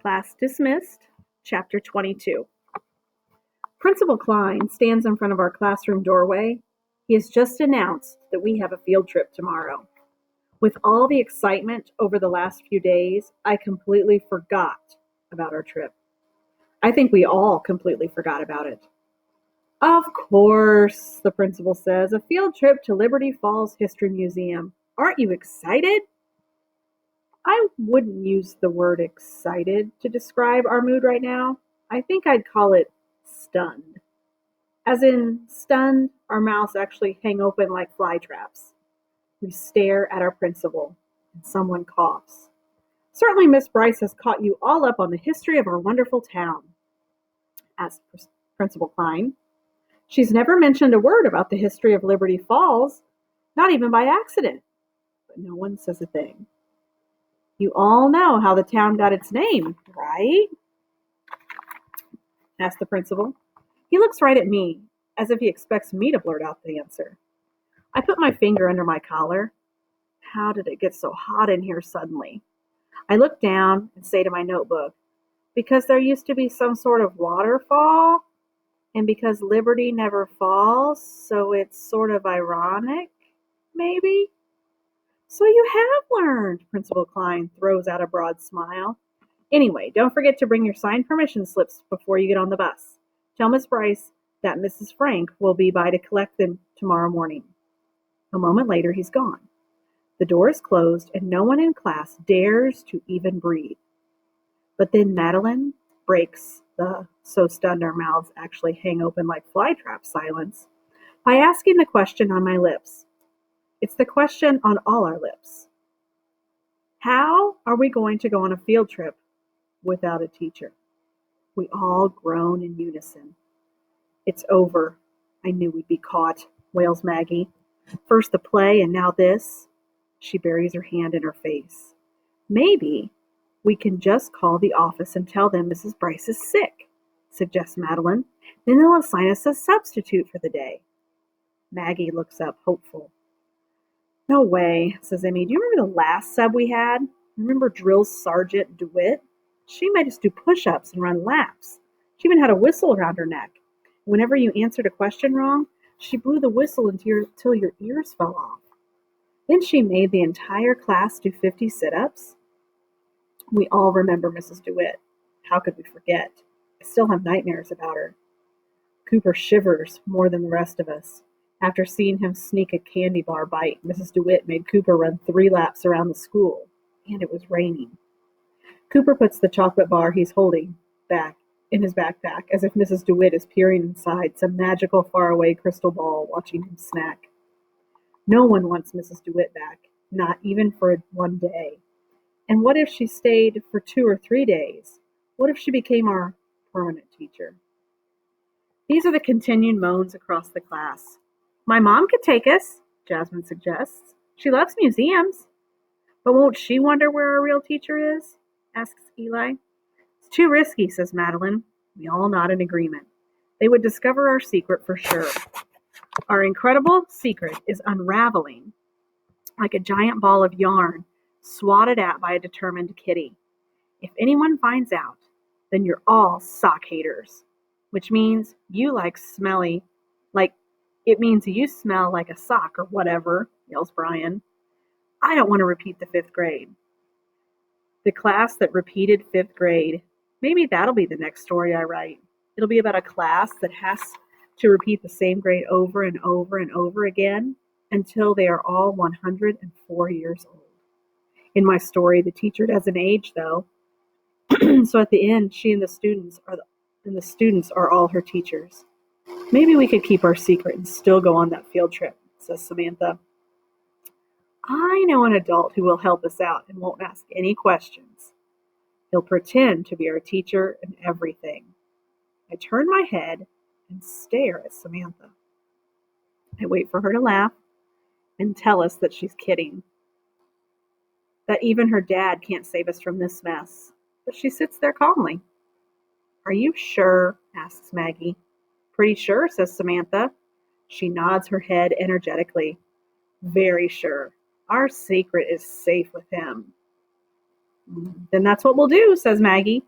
Class dismissed. Chapter 22. Principal Klein stands in front of our classroom doorway. He has just announced that we have a field trip tomorrow. With all the excitement over the last few days, I completely forgot about our trip. I think we all completely forgot about it. Of course, the principal says, a field trip to Liberty Falls History Museum. Aren't you excited? I wouldn't use the word excited to describe our mood right now. I think I'd call it stunned. As in, stunned, our mouths actually hang open like fly traps. We stare at our principal, and someone coughs. Certainly Miss Bryce has caught you all up on the history of our wonderful town, asked Principal Klein. She's never mentioned a word about the history of Liberty Falls, not even by accident. But no one says a thing. You all know how the town got its name, right? Asked the principal. He looks right at me, as if he expects me to blurt out the answer. I put my finger under my collar. How did it get so hot in here suddenly? I look down and say to my notebook, because there used to be some sort of waterfall, and because Liberty never falls, so it's sort of ironic, maybe? So you have learned, Principal Klein throws out a broad smile. Anyway, don't forget to bring your signed permission slips before you get on the bus. Tell Miss Bryce that Mrs. Frank will be by to collect them tomorrow morning. A moment later, he's gone. The door is closed, and no one in class dares to even breathe. But then Madeline breaks the so stunned our mouths actually hang open like flytrap silence by asking the question on my lips. It's the question on all our lips. How are we going to go on a field trip without a teacher? We all groan in unison. It's over. I knew we'd be caught, wails Maggie. First the play and now this. She buries her hand in her face. Maybe we can just call the office and tell them Mrs. Bryce is sick, suggests Madeline. Then they'll assign us a substitute for the day. Maggie looks up, hopeful. No way, says Emmy. Do you remember the last sub we had? Remember Drill Sergeant DeWitt? She made us do push-ups and run laps. She even had a whistle around her neck. Whenever you answered a question wrong, she blew the whistle until your ears fell off. Then she made the entire class do 50 sit-ups. We all remember Mrs. DeWitt. How could we forget? I still have nightmares about her. Cooper shivers more than the rest of us. After seeing him sneak a candy bar bite, Mrs. DeWitt made Cooper run 3 laps around the school, and it was raining. Cooper puts the chocolate bar he's holding back in his backpack, as if Mrs. DeWitt is peering inside some magical faraway crystal ball watching him snack. No one wants Mrs. DeWitt back, not even for one day. And what if she stayed for 2 or 3 days? What if she became our permanent teacher? These are the continued moans across the class. My mom could take us, Jasmine suggests. She loves museums. But won't she wonder where our real teacher is? Asks Eli. It's too risky, says Madeline. We all nod in agreement. They would discover our secret for sure. Our incredible secret is unraveling like a giant ball of yarn swatted at by a determined kitty. If anyone finds out, then you're all sock haters, which means you it means you smell like a sock or whatever, yells Brian. I don't want to repeat the 5th grade. The class that repeated 5th grade. Maybe that'll be the next story I write. It'll be about a class that has to repeat the same grade over and over and over again until they are all 104 years old. In my story, the teacher doesn't age, though. So at the end, she and the students are all her teachers. Maybe we could keep our secret and still go on that field trip, says Samantha. I know an adult who will help us out and won't ask any questions. He'll pretend to be our teacher and everything. I turn my head and stare at Samantha. I wait for her to laugh and tell us that she's kidding. That even her dad can't save us from this mess. But she sits there calmly. Are you sure? Asks Maggie. Pretty sure, says Samantha. She nods her head energetically. Very sure. Our secret is safe with him. Then that's what we'll do, says Maggie.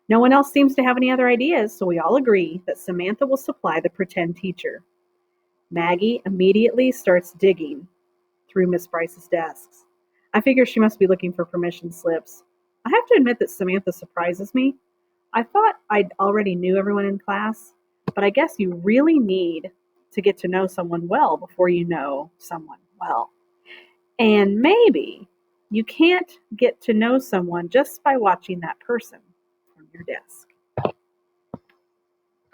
No one else seems to have any other ideas, so we all agree that Samantha will supply the pretend teacher. Maggie immediately starts digging through Miss Bryce's desks. I figure she must be looking for permission slips. I have to admit that Samantha surprises me. I thought I already knew everyone in class, but I guess you really need to get to know someone well before you know someone well. And maybe you can't get to know someone just by watching that person from your desk.